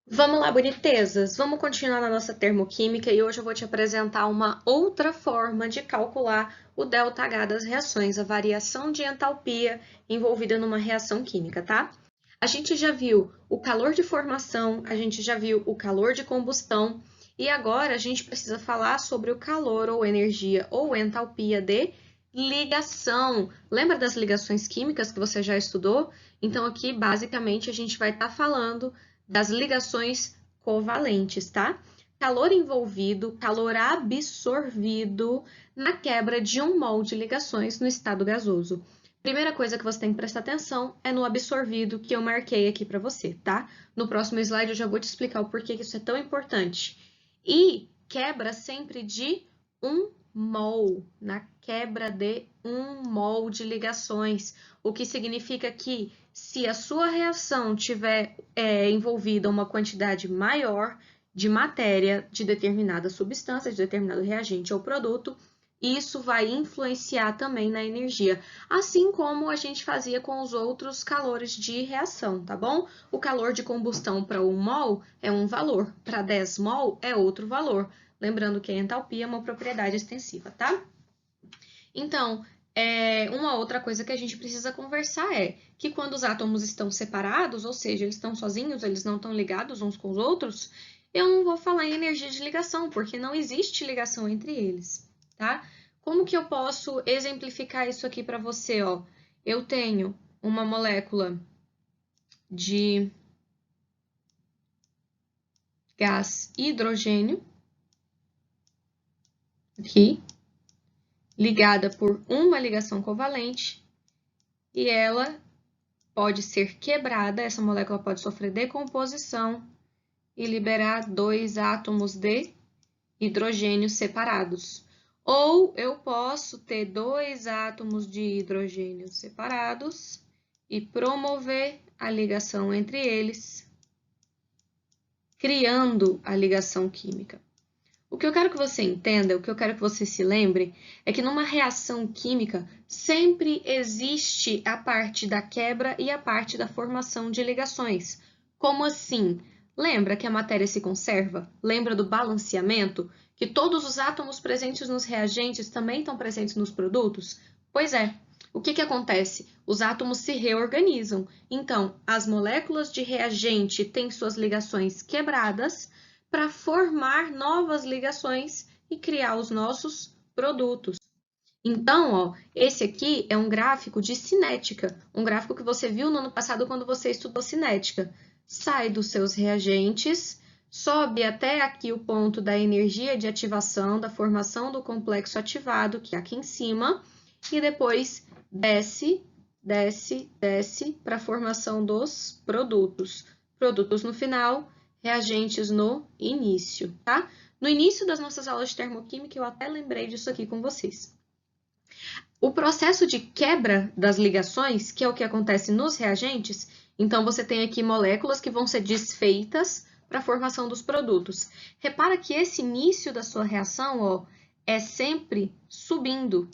Vamos lá, bonitezas! Vamos continuar na nossa termoquímica e hoje eu vou te apresentar uma outra forma de calcular o ΔH das reações, a variação de entalpia envolvida numa reação química, tá? A gente já viu o calor de formação, a gente já viu o calor de combustão e agora a gente precisa falar sobre o calor ou energia ou entalpia de ligação. Lembra das ligações químicas que você já estudou? Então aqui, basicamente, a gente vai estar falando das ligações covalentes, tá? Calor envolvido, calor absorvido na quebra de um mol de ligações no estado gasoso. Primeira coisa que você tem que prestar atenção é no absorvido, que eu marquei aqui para você, tá? No próximo slide eu já vou te explicar o porquê que isso é tão importante. E quebra sempre de 1 mol, na quebra de 1 mol de ligações, o que significa que se a sua reação tiver envolvida uma quantidade maior de matéria de determinada substância, de determinado reagente ou produto, isso vai influenciar também na energia, assim como a gente fazia com os outros calores de reação, tá bom? O calor de combustão para 1 mol é um valor, para 10 mol é outro valor. Lembrando que a entalpia é uma propriedade extensiva, tá? Então, uma outra coisa que a gente precisa conversar é que quando os átomos estão separados, ou seja, eles estão sozinhos, eles não estão ligados uns com os outros, eu não vou falar em energia de ligação, porque não existe ligação entre eles, tá? Como que eu posso exemplificar isso aqui para você, ó? Eu tenho uma molécula de gás hidrogênio aqui, ligada por uma ligação covalente, e ela pode ser quebrada, essa molécula pode sofrer decomposição e liberar 2 átomos de hidrogênio separados. Ou eu posso ter 2 átomos de hidrogênio separados e promover a ligação entre eles, criando a ligação química. O que eu quero que você entenda, o que eu quero que você se lembre, é que numa reação química sempre existe a parte da quebra e a parte da formação de ligações. Como assim? Lembra que a matéria se conserva? Lembra do balanceamento? Que todos os átomos presentes nos reagentes também estão presentes nos produtos? Pois é. O que acontece? Os átomos se reorganizam. Então, as moléculas de reagente têm suas ligações quebradas para formar novas ligações e criar os nossos produtos. Então, ó, esse aqui é um gráfico de cinética, um gráfico que você viu no ano passado quando você estudou cinética. Sai dos seus reagentes, sobe até aqui o ponto da energia de ativação, da formação do complexo ativado, que é aqui em cima, e depois desce, desce, desce para a formação dos produtos. Produtos no final, reagentes no início, tá? No início das nossas aulas de termoquímica, eu até lembrei disso aqui com vocês. O processo de quebra das ligações, que é o que acontece nos reagentes, então você tem aqui moléculas que vão ser desfeitas para a formação dos produtos. Repara que esse início da sua reação, ó, é sempre subindo.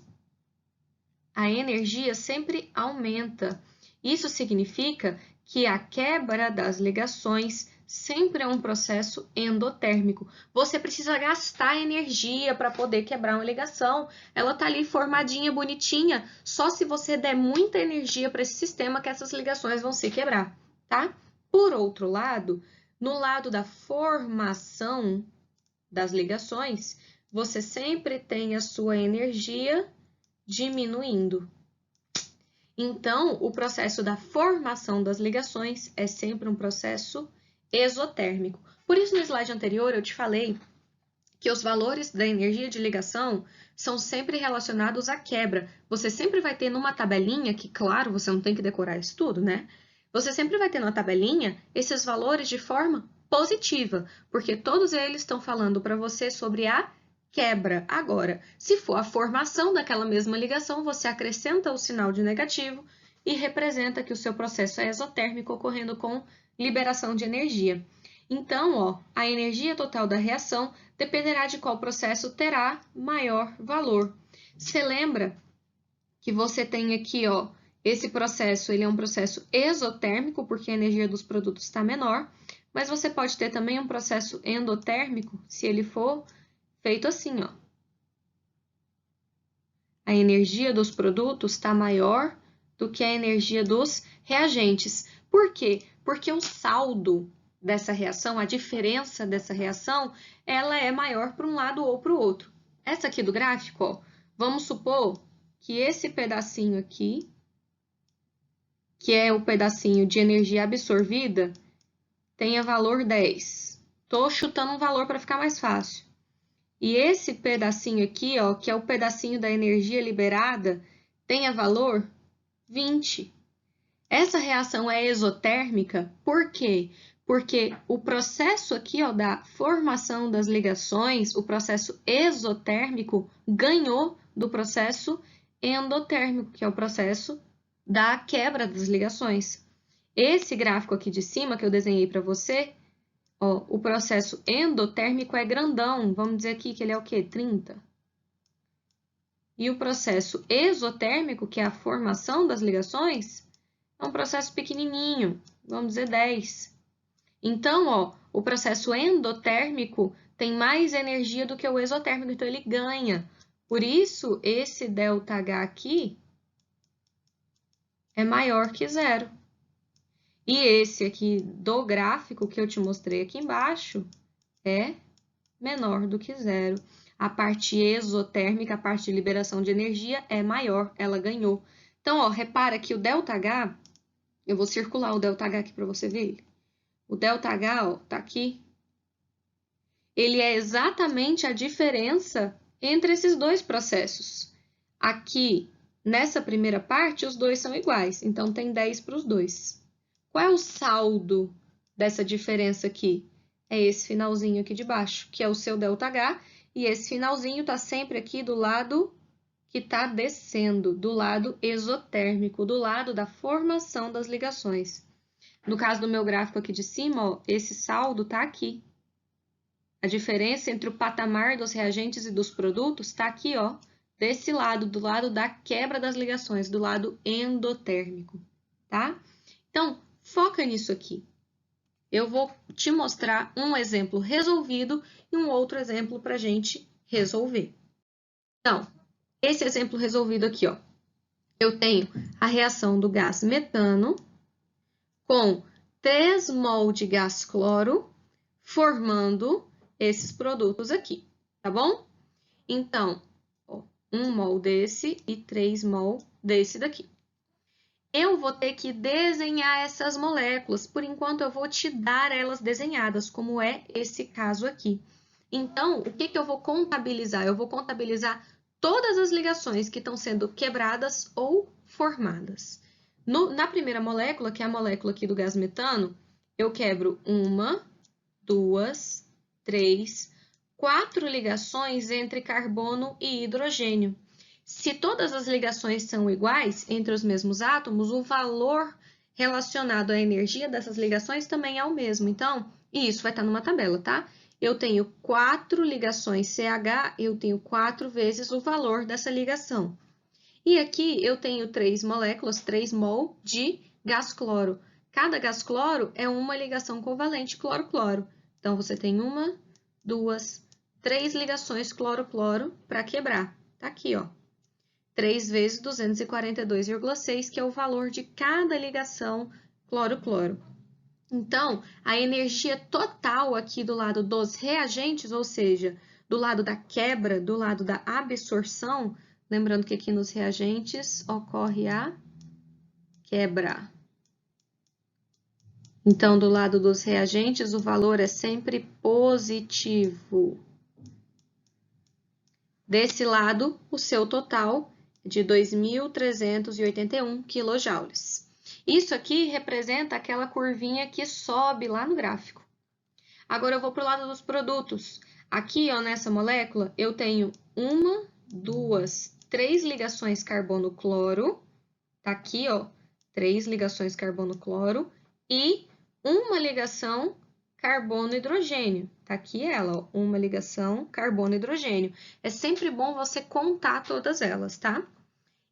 A energia sempre aumenta. Isso significa que a quebra das ligações sempre é um processo endotérmico. Você precisa gastar energia para poder quebrar uma ligação. Ela está ali formadinha, bonitinha. Só se você der muita energia para esse sistema que essas ligações vão se quebrar, tá? Por outro lado, no lado da formação das ligações, você sempre tem a sua energia diminuindo. Então, o processo da formação das ligações é sempre um processo exotérmico. Por isso, no slide anterior, eu te falei que os valores da energia de ligação são sempre relacionados à quebra. Você sempre vai ter numa tabelinha, que claro, você não tem que decorar isso tudo, né? Você sempre vai ter na tabelinha esses valores de forma positiva, porque todos eles estão falando para você sobre a quebra. Agora, se for a formação daquela mesma ligação, você acrescenta o sinal de negativo e representa que o seu processo é exotérmico ocorrendo com liberação de energia. Então, ó, a energia total da reação dependerá de qual processo terá maior valor. Você lembra que você tem aqui, ó, esse processo, ele é um processo exotérmico, porque a energia dos produtos está menor, Mas você pode ter também um processo endotérmico, se ele for feito assim, ó. A energia dos produtos está maior do que a energia dos reagentes. Por quê? Porque o saldo dessa reação, a diferença dessa reação, ela é maior para um lado ou para o outro. Essa aqui do gráfico, ó, vamos supor que esse pedacinho aqui, que é o pedacinho de energia absorvida, tenha valor 10. Estou chutando um valor para ficar mais fácil. E esse pedacinho aqui, ó, que é o pedacinho da energia liberada, tenha valor 20. Essa reação é exotérmica, por quê? Porque o processo aqui, ó, da formação das ligações, o processo exotérmico, ganhou do processo endotérmico, que é o processo da quebra das ligações. Esse gráfico aqui de cima que eu desenhei para você, ó, o processo endotérmico é grandão, vamos dizer aqui que ele é o quê? 30. E o processo exotérmico, que é a formação das ligações, é um processo pequenininho, vamos dizer 10. Então, ó, o processo endotérmico tem mais energia do que o exotérmico, então ele ganha. Por isso, esse ΔH aqui é maior que zero. E esse aqui do gráfico que eu te mostrei aqui embaixo é menor do que zero. A parte exotérmica, a parte de liberação de energia, é maior, ela ganhou. Então, ó, repara que o ΔH, eu vou circular o ΔH aqui para você ver ele. O ΔH, ó, tá aqui. Ele é exatamente a diferença entre esses dois processos. Aqui, nessa primeira parte, os dois são iguais, então tem 10 para os dois. Qual é o saldo dessa diferença aqui? É esse finalzinho aqui de baixo, que é o seu ΔH, e esse finalzinho está sempre aqui do lado que está descendo, do lado exotérmico, do lado da formação das ligações. No caso do meu gráfico aqui de cima, ó, esse saldo está aqui. A diferença entre o patamar dos reagentes e dos produtos está aqui, ó, desse lado, do lado da quebra das ligações, do lado endotérmico, tá? Então, foca nisso aqui. Eu vou te mostrar um exemplo resolvido e um outro exemplo para a gente resolver. Então, esse exemplo resolvido aqui, ó. Eu tenho a reação do gás metano com 3 mol de gás cloro, formando esses produtos aqui, tá bom? Então, ó, 1 mol desse e 3 mol desse daqui. Eu vou ter que desenhar essas moléculas, por enquanto eu vou te dar elas desenhadas, como é esse caso aqui. Então, o que eu vou contabilizar? Eu vou contabilizar todas as ligações que estão sendo quebradas ou formadas. Na primeira molécula, que é a molécula aqui do gás metano, eu quebro 1, 2, 3, 4 ligações entre carbono e hidrogênio. Se todas as ligações são iguais entre os mesmos átomos, o valor relacionado à energia dessas ligações também é o mesmo. Então, isso vai estar numa tabela, tá? Eu tenho 4 ligações CH, eu tenho 4 vezes o valor dessa ligação. E aqui eu tenho 3 moléculas, 3 mol de gás cloro. Cada gás cloro é uma ligação covalente cloro-cloro. Então, você tem 1, 2, 3 ligações cloro-cloro para quebrar. Tá aqui, ó. 3 vezes 242,6, que é o valor de cada ligação cloro-cloro. Então, a energia total aqui do lado dos reagentes, ou seja, do lado da quebra, do lado da absorção, lembrando que aqui nos reagentes ocorre a quebra. Então, do lado dos reagentes, o valor é sempre positivo. Desse lado, o seu total de 2.381 kJ. Isso aqui representa aquela curvinha que sobe lá no gráfico. Agora eu vou para o lado dos produtos. Aqui, ó, nessa molécula, eu tenho 1, 2, 3 ligações carbono-cloro. Tá aqui, ó, 3 ligações carbono-cloro e uma ligação carbono-hidrogênio. Tá aqui ela, ó, uma ligação carbono-hidrogênio. É sempre bom você contar todas elas, tá?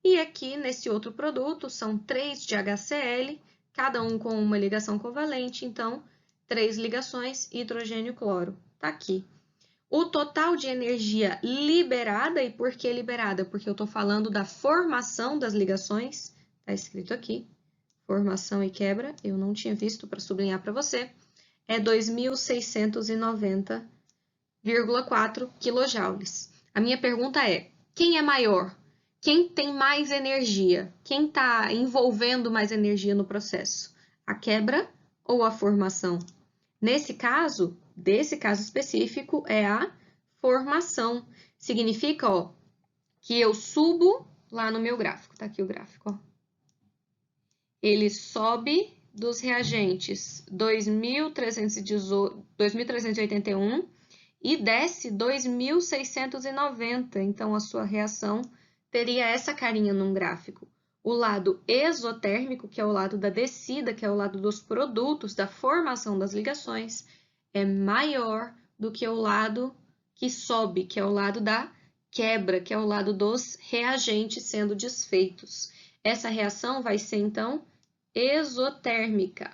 E aqui, nesse outro produto, são 3 de HCl, cada um com uma ligação covalente, então, 3 ligações, hidrogênio e cloro. Tá aqui. O total de energia liberada, e por que liberada? Porque eu estou falando da formação das ligações, tá escrito aqui, formação e quebra, eu não tinha visto para sublinhar para você, é 2.690,4 kJ. A minha pergunta é, quem é maior? Quem tem mais energia? Quem está envolvendo mais energia no processo? A quebra ou a formação? Nesse caso, desse caso específico, é a formação. Significa, ó, que eu subo lá no meu gráfico. Tá aqui o gráfico, ó. Ele sobe dos reagentes 2.381 e desce 2.690. Então, a sua reação teria essa carinha num gráfico. O lado exotérmico, que é o lado da descida, que é o lado dos produtos, da formação das ligações, é maior do que o lado que sobe, que é o lado da quebra, que é o lado dos reagentes sendo desfeitos. Essa reação vai ser, então, exotérmica.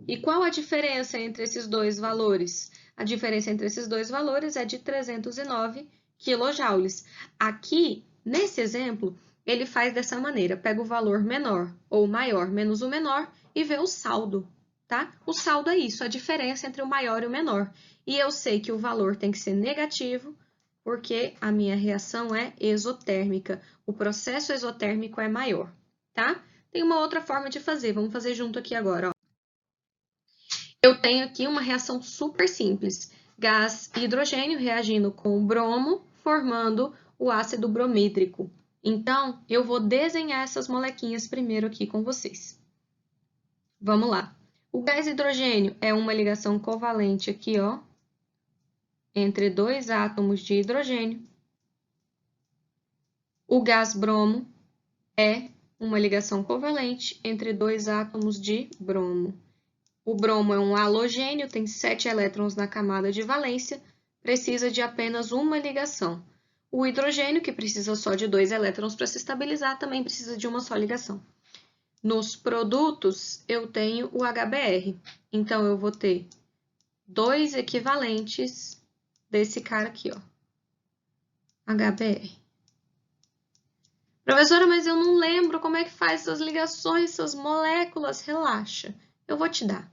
E qual a diferença entre esses dois valores? A diferença entre esses dois valores é de 309 kJ. Aqui, nesse exemplo, ele faz dessa maneira, pega o valor menor ou maior menos o menor e vê o saldo, tá? O saldo é isso, a diferença entre o maior e o menor. E eu sei que o valor tem que ser negativo, porque a minha reação é exotérmica. O processo exotérmico é maior, tá? Tem uma outra forma de fazer, vamos fazer junto aqui agora, ó. Eu tenho aqui uma reação super simples. Gás hidrogênio reagindo com o bromo, formando o ácido bromídrico. Então, eu vou desenhar essas molequinhas primeiro aqui com vocês. Vamos lá. O gás hidrogênio é uma ligação covalente aqui, ó, entre dois átomos de hidrogênio. O gás bromo é uma ligação covalente entre dois átomos de bromo. O bromo é um halogênio, tem 7 elétrons na camada de valência, precisa de apenas uma ligação. O hidrogênio, que precisa só de 2 elétrons para se estabilizar, também precisa de uma só ligação. Nos produtos, eu tenho o HBr. Então, eu vou ter 2 equivalentes desse cara aqui, ó. HBr. Professora, mas eu não lembro como é que faz essas ligações, essas moléculas. Relaxa, eu vou te dar.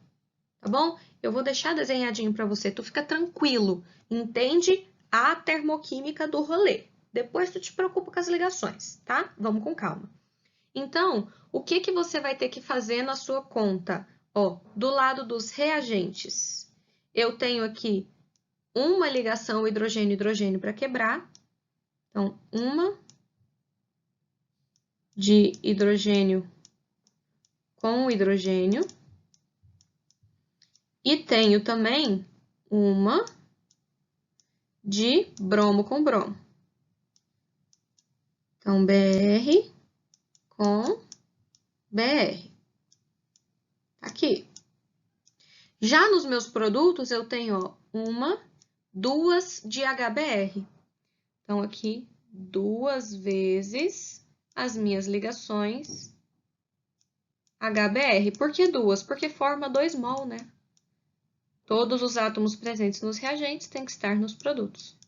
Tá bom? Eu vou deixar desenhadinho para você, tu fica tranquilo, entende a termoquímica do rolê. Depois tu te preocupa com as ligações, tá? Vamos com calma. Então, o que que você vai ter que fazer na sua conta? Ó, do lado dos reagentes, eu tenho aqui uma ligação hidrogênio-hidrogênio para quebrar. Então, uma de hidrogênio com hidrogênio. E tenho também uma de bromo com bromo. Então, Br com Br. Aqui. Já nos meus produtos, eu tenho, ó, uma, duas de HBr. Então, aqui, 2 vezes as minhas ligações HBr. Por que 2? Porque forma 2 mol, né? Todos os átomos presentes nos reagentes têm que estar nos produtos.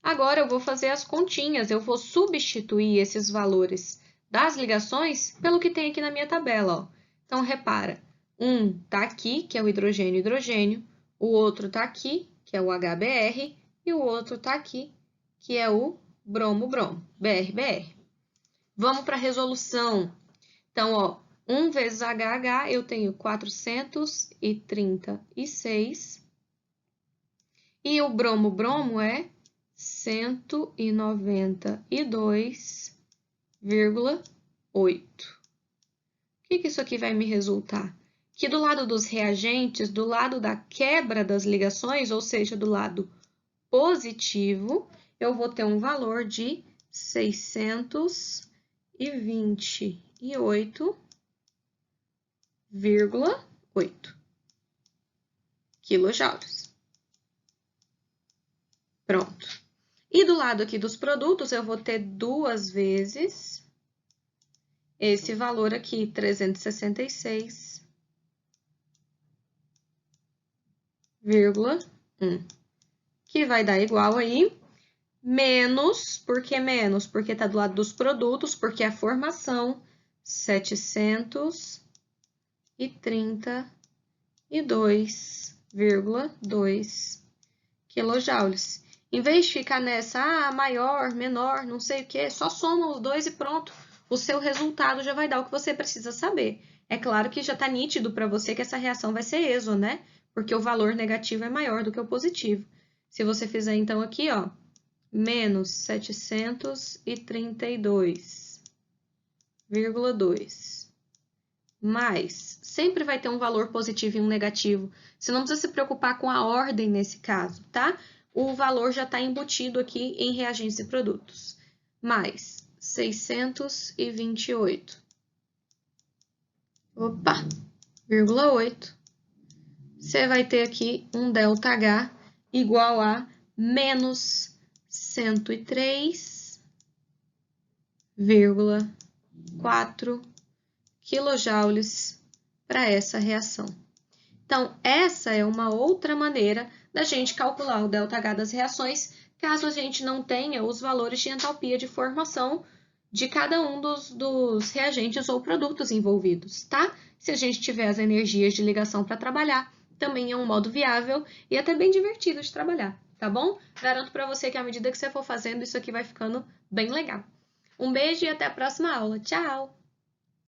Agora, eu vou fazer as continhas, eu vou substituir esses valores das ligações pelo que tem aqui na minha tabela, ó. Então, repara, um tá aqui, que é o hidrogênio-hidrogênio, o outro tá aqui, que é o HBr, e o outro tá aqui, que é o bromo-bromo, BR-BR. Vamos para a resolução. Então, ó, 1 vezes HH, eu tenho 436, e o bromo-bromo é 192,8. O que isso aqui vai me resultar? Que do lado dos reagentes, do lado da quebra das ligações, ou seja, do lado positivo, eu vou ter um valor de 628,8 quilojoules. Pronto. E do lado aqui dos produtos, eu vou ter 2 vezes esse valor aqui, 366 0,1, que vai dar igual aí menos, por que menos? Porque está do lado dos produtos, porque a formação 732,2 quilojoules. Em vez de ficar nessa, maior, menor, não sei o que, só soma os dois e pronto. O seu resultado já vai dar o que você precisa saber. É claro que já está nítido para você que essa reação vai ser ESO, né? Porque o valor negativo é maior do que o positivo. Se você fizer, então, aqui, ó, menos 732,2 mais, sempre vai ter um valor positivo e um negativo. Você não precisa se preocupar com a ordem nesse caso, tá? O valor já está embutido aqui em reagentes e produtos. Mais 628. Opa, 0,8. Você vai ter aqui um ΔH igual a menos 103,4 quilojoules para essa reação. Então, essa é uma outra maneira da gente calcular o ΔH das reações, caso a gente não tenha os valores de entalpia de formação de cada um dos reagentes ou produtos envolvidos, tá? Se a gente tiver as energias de ligação para trabalhar, também é um modo viável e até bem divertido de trabalhar, tá bom? Garanto para você que à medida que você for fazendo, isso aqui vai ficando bem legal. Um beijo e até a próxima aula. Tchau!